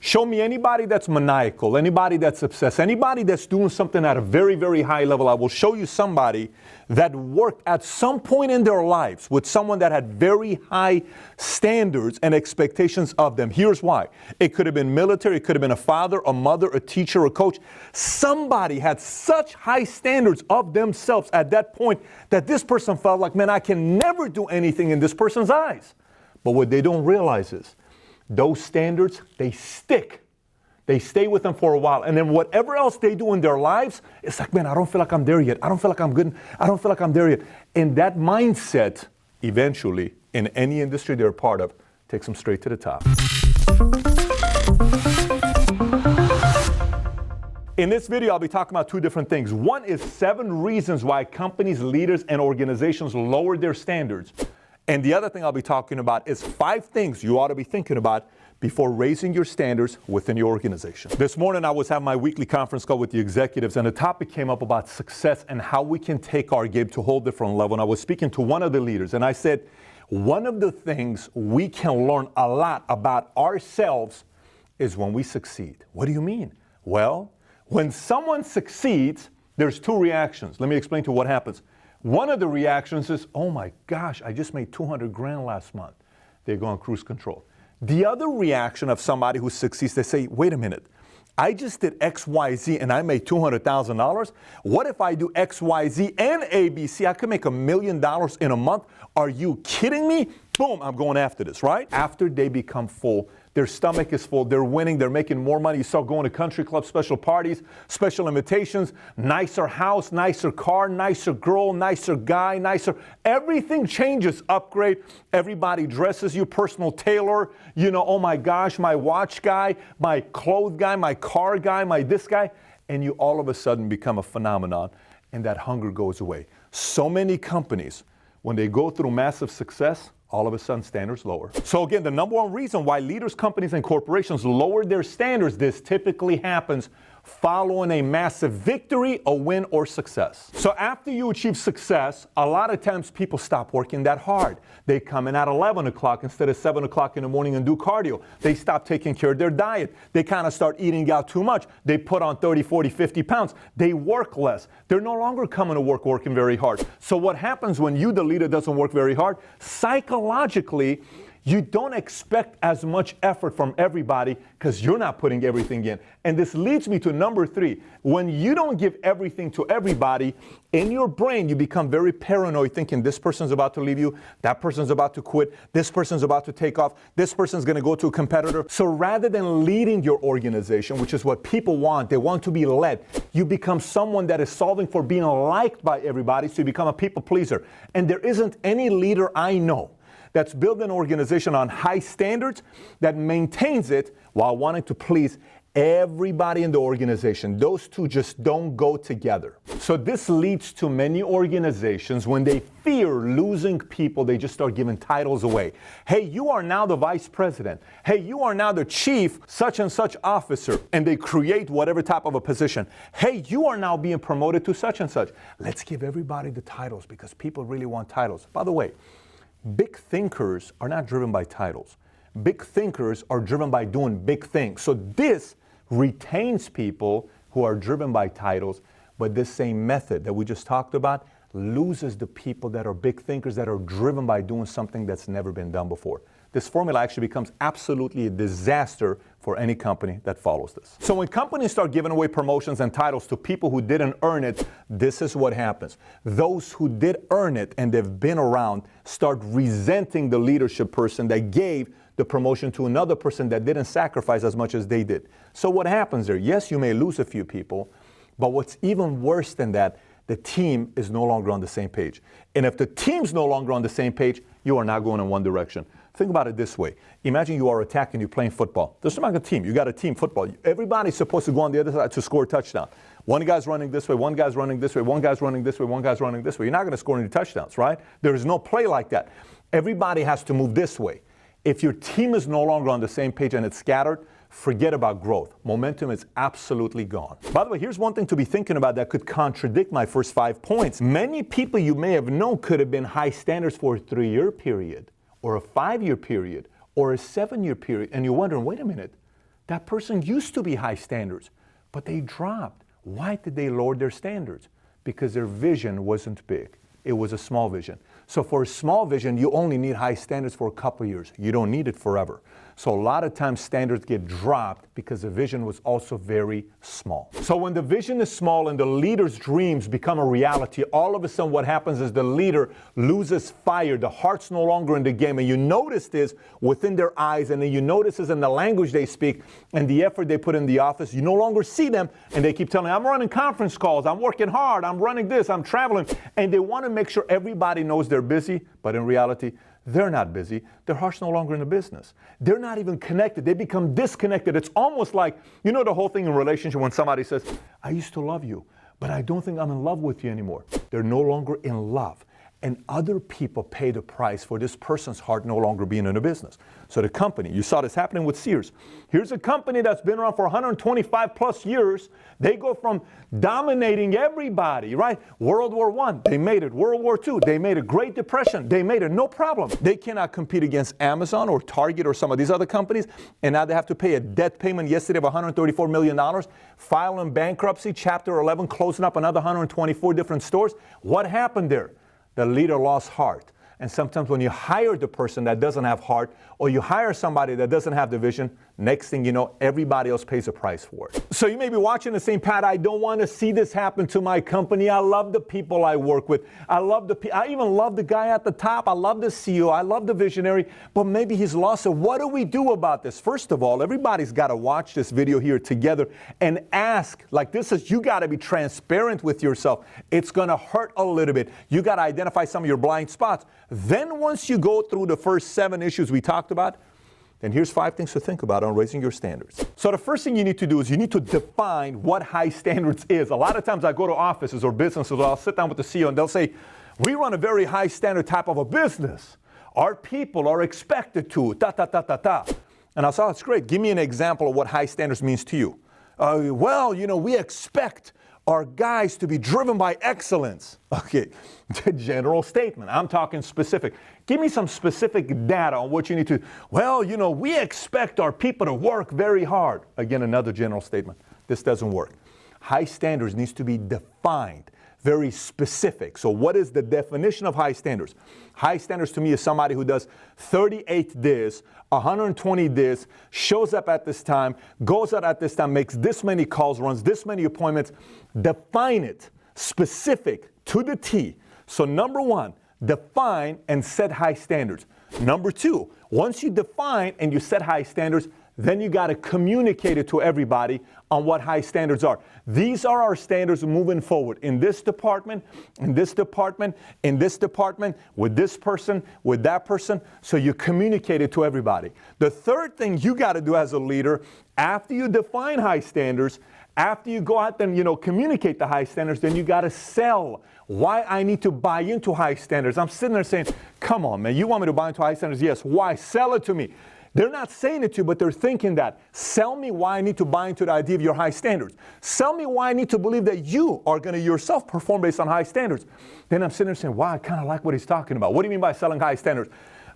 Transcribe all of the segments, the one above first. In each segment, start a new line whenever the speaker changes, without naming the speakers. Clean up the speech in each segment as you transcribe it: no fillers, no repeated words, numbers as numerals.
Show me anybody that's maniacal, anybody that's obsessed, anybody that's doing something at a very, very high level. I will show you somebody that worked at some point in their lives with someone that had very high standards and expectations of them. Here's why. It could have been military, it could have been a father, a mother, a teacher, a coach. Somebody had such high standards of themselves at that point that this person felt like, man, I can never do anything in this person's eyes. But what they don't realize is, those standards, they stick. They stay with them for a while. And then whatever else they do in their lives, it's like, man, I don't feel like I'm there yet. I don't feel like I'm good. I don't feel like I'm there yet. And that mindset, eventually, in any industry they're a part of, takes them straight to the top. In this video, I'll be talking about two different things. One is 7 reasons why companies, leaders, and organizations lower their standards. And the other thing I'll be talking about is 5 things you ought to be thinking about before raising your standards within your organization. This morning, I was having my weekly conference call with the executives, and the topic came up about success and how we can take our game to a whole different level. And I was speaking to one of the leaders, and I said, one of the things we can learn a lot about ourselves is when we succeed. What do you mean? Well, when someone succeeds, there's 2 reactions. Let me explain to you what happens. One of the reactions is, oh my gosh, I just made 200 grand last month. They go on cruise control. The other reaction of somebody who succeeds, they say, wait a minute, I just did X, Y, Z and I made $200,000. What if I do X, Y, Z and ABC? I could make $1 million in a month. Are you kidding me? Boom, I'm going after this, right? After they become full, their stomach is full, they're winning, they're making more money. You start going to country clubs, special parties, special invitations, nicer house, nicer car, nicer girl, nicer guy, nicer. Everything changes, upgrade. Everybody dresses you, personal tailor. You know, oh my gosh, my watch guy, my clothes guy, my car guy, my this guy. And you all of a sudden become a phenomenon, and that hunger goes away. So many companies, when they go through massive success, all of a sudden standards lower. So again, the number one reason why leaders, companies, and corporations lower their standards, this typically happens following a massive victory, a win, or success. So after you achieve success, a lot of times people stop working that hard. They come in at 11 o'clock instead of 7 o'clock in the morning and do cardio. They stop taking care of their diet. They kind of start eating out too much. They put on 30, 40, 50 pounds. They work less. They're no longer coming to work working very hard. So what happens when you, the leader, doesn't work very hard? Psychologically, you don't expect as much effort from everybody because you're not putting everything in. And this leads me to number 3. When you don't give everything to everybody, in your brain you become very paranoid, thinking this person's about to leave you, that person's about to quit, this person's about to take off, this person's going to go to a competitor. So rather than leading your organization, which is what people want, they want to be led, you become someone that is solving for being liked by everybody, so you become a people pleaser. And there isn't any leader I know that's built an organization on high standards that maintains it while wanting to please everybody in the organization. Those two just don't go together. So this leads to many organizations, when they fear losing people, they just start giving titles away. Hey, you are now the vice president. Hey, you are now the chief such and such officer. And they create whatever type of a position. Hey, you are now being promoted to such and such. Let's give everybody the titles because people really want titles. By the way, big thinkers are not driven by titles. Big thinkers are driven by doing big things. So this retains people who are driven by titles, but this same method that we just talked about loses the people that are big thinkers, that are driven by doing something that's never been done before. This formula actually becomes absolutely a disaster for any company that follows this. So when companies start giving away promotions and titles to people who didn't earn it, this is what happens. Those who did earn it and they've been around start resenting the leadership person that gave the promotion to another person that didn't sacrifice as much as they did. So what happens there? Yes, you may lose a few people, but what's even worse than that, the team is no longer on the same page. And if the team's no longer on the same page, you are not going in one direction. Think about it this way. Imagine you are attacking, you're playing football. There's not a team. You got a team football. Everybody's supposed to go on the other side to score a touchdown. One guy's running this way, one guy's running this way, one guy's running this way, one guy's running this way. You're not going to score any touchdowns, right? There is no play like that. Everybody has to move this way. If your team is no longer on the same page and it's scattered, forget about growth. Momentum is absolutely gone. By the way, here's one thing to be thinking about that could contradict my first 5 points. Many people you may have known could have been high standards for a 3-year period, or a 5-year period, or a 7-year period, and you're wondering, wait a minute, That person used to be high standards, but they dropped. Why did they lower their standards? Because their vision wasn't big. It was a small vision. So for a small vision, you only need high standards for a couple years. You don't need it forever. So a lot of times standards get dropped because the vision was also very small. So when the vision is small and the leader's dreams become a reality, all of a sudden what happens is the leader loses fire. The heart's no longer in the game. And you notice this within their eyes, and then you notice this in the language they speak and the effort they put in the office. You no longer see them, and they keep telling you, I'm running conference calls, I'm working hard, I'm running this, I'm traveling. And they want to make sure everybody knows they're busy, but in reality, they're not busy. Their heart's no longer in the business. They're not even connected. They become disconnected. It's almost like, you know, the whole thing in relationship when somebody says, I used to love you, but I don't think I'm in love with you anymore. They're no longer in love. And other people pay the price for this person's heart no longer being in the business. So the company, you saw this happening with Sears. Here's a company that's been around for 125 plus years. They go from dominating everybody, right? World War I, they made it. World War II, they made it. Great Depression, they made it. No problem. They cannot compete against Amazon or Target or some of these other companies. And now they have to pay a debt payment yesterday of $134 million, filing bankruptcy, Chapter 11, closing up another 124 different stores. What happened there? The leader lost heart. And sometimes when you hire the person that doesn't have heart, or you hire somebody that doesn't have the vision, next thing you know, everybody else pays a price for it. So you may be watching and saying, Pat, I don't want to see this happen to my company. I love the people I work with. I even love the guy at the top. I love the CEO. I love the visionary, but maybe he's lost it. What do we do about this? First of all, everybody's got to watch this video here together and ask, like this is, you got to be transparent with yourself. It's going to hurt a little bit. You got to identify some of your blind spots. Then once you go through the first 7 issues we talked about, then here's 5 things to think about on raising your standards. So the first thing you need to do is you need to define what high standards is. A lot of times I go to offices or businesses, I'll sit down with the CEO and they'll say, we run a very high standard type of a business. Our people are expected to, And I'll say, oh, that's great. Give me an example of what high standards means to you. Well, you know, we expect our guys to be driven by excellence. Okay, general statement. I'm talking specific. Give me some specific data on what you need to. Well, you know, we expect our people to work very hard. Again, another general statement. This doesn't work. High standards needs to be defined, very specific. So what is the definition of high standards? High standards to me is somebody who does 38 this, 120 this, shows up at this time, goes out at this time, makes this many calls, runs this many appointments. Define it, specific to the T. So number 1, define and set high standards. Number 2, once you define and you set high standards, then you got to communicate it to everybody on what high standards are. These are our standards moving forward in this department, in this department, in this department, with this person, with that person. So you communicate it to everybody. The third thing you got to do as a leader, after you define high standards, after you go out and, you know, communicate the high standards, then you got to sell why I need to buy into high standards. I'm sitting there saying, come on, man, you want me to buy into high standards? Yes. Why? Sell it to me. They're not saying it to you, but they're thinking that. Sell me why I need to buy into the idea of your high standards. Sell me why I need to believe that you are going to yourself perform based on high standards. Then I'm sitting there saying, wow, I kind of like what he's talking about. What do you mean by selling high standards?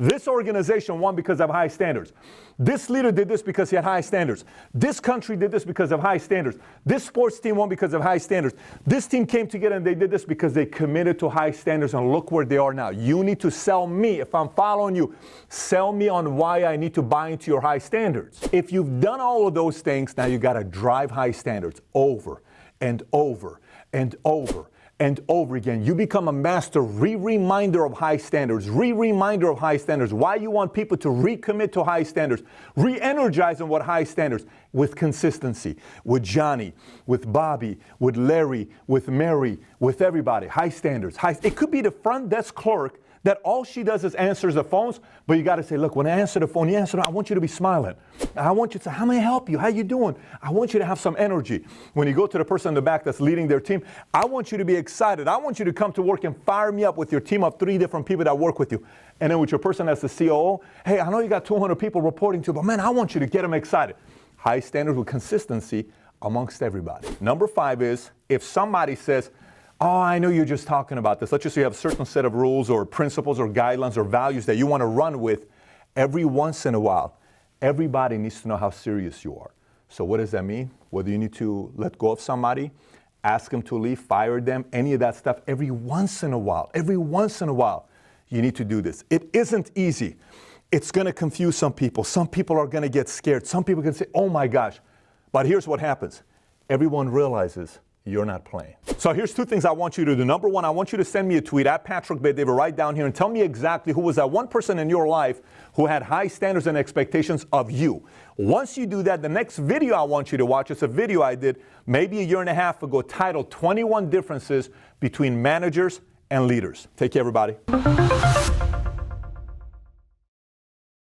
This organization won because of high standards. This leader did this because he had high standards. This country did this because of high standards. This sports team won because of high standards. This team came together and they did this because they committed to high standards, and look where they are now. You need to sell me. If I'm following you, sell me on why I need to buy into your high standards. If you've done all of those things, now you got to drive high standards over and over and over and over again. You become a master reminder of high standards, reminder of high standards, why you want people to recommit to high standards, re-energize on what high standards, with consistency, with Johnny, with Bobby, with Larry, with Mary, with everybody. High standards. It could be the front desk clerk that all she does is answers the phones, but you got to say, look, when I answer the phone, I want you to be smiling. I want you to say, how may I help you? How you doing? I want you to have some energy. When you go to the person in the back that's leading their team, I want you to be excited. I want you to come to work and fire me up with your team of 3 different people that work with you. And then with your person that's the COO, hey, I know you got 200 people reporting to you, but man, I want you to get them excited. High standards with consistency amongst everybody. Number 5 is, if somebody says, oh, I know you're just talking about this. Let's just say you have a certain set of rules or principles or guidelines or values that you want to run with. Every once in a while, everybody needs to know how serious you are. So what does that mean? Whether you need to let go of somebody, ask them to leave, fire them, any of that stuff, every once in a while, you need to do this. It isn't easy. It's going to confuse some people. Some people are going to get scared. Some people can say, oh my gosh. But here's what happens. Everyone realizes you're not playing. So here's two things I want you to do. Number one, I want you to send me a tweet at Patrick Bet-David right down here and tell me exactly who was that one person in your life who had high standards and expectations of you. Once you do that, the next video I want you to watch is a video I did maybe a year and a half ago titled 21 Differences Between Managers and Leaders. Take care, everybody.